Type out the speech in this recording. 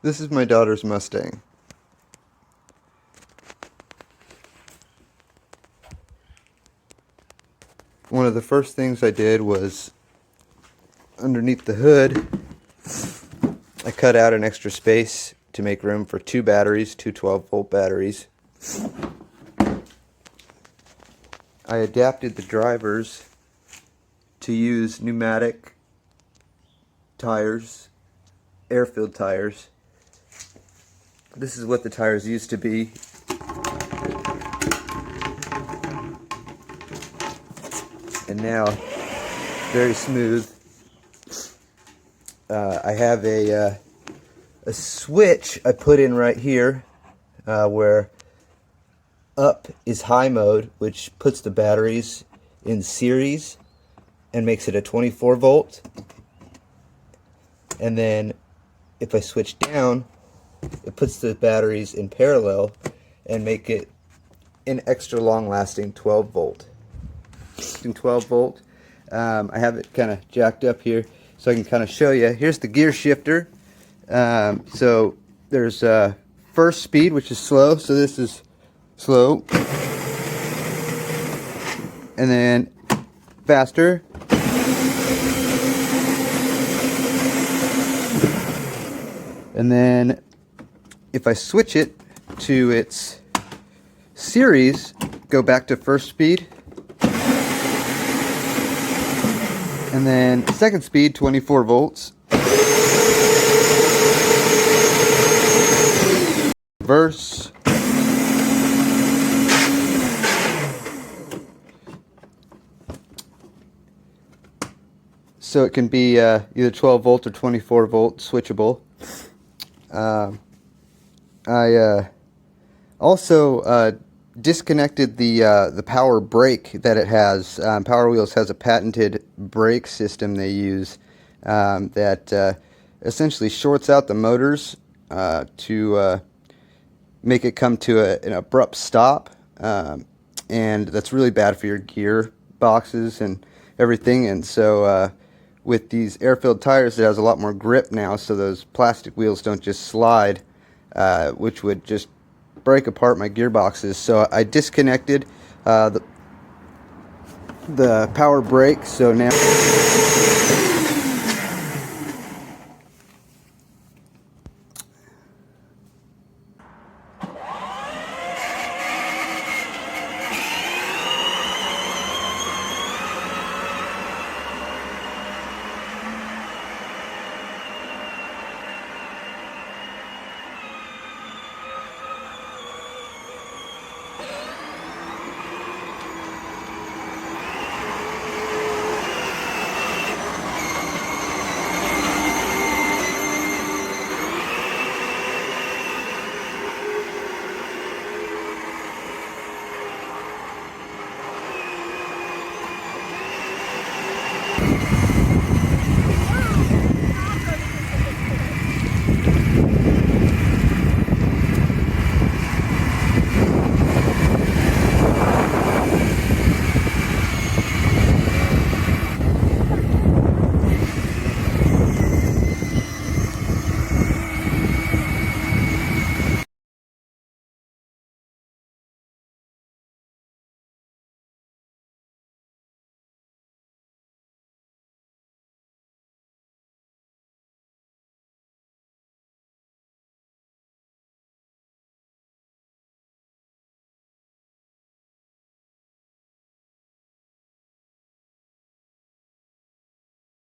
This is my daughter's Mustang. One of the first things I did was, underneath the hood, I cut out an extra space to make room for two batteries, two 12-volt batteries. I adapted the drivers to use pneumatic tires, air-filled tires. This is what the tires used to be. And now, very smooth. I have a switch I put in right here where up is high mode, which puts the batteries in series and makes it a 24 volt. And then if I switch down, it puts the batteries in parallel and make it an extra long lasting 12 volt. 12 volt. I have it kind of jacked up here so I can kind of show you. Here's the gear shifter. So there's first speed, which is slow, so this is slow, and then faster, and then if I switch it to its series, go back to first speed, and then second speed, 24 volts. Reverse. So it can be either 12 volt or 24 volt switchable. I also disconnected the power brake that it has. Powerwheels has a patented brake system they use that essentially shorts out the motors to make it come to an abrupt stop, and that's really bad for your gear boxes and everything. And so with these air-filled tires, it has a lot more grip now, so those plastic wheels don't just slide, which would just break apart my gearboxes. So I disconnected the power brake, so now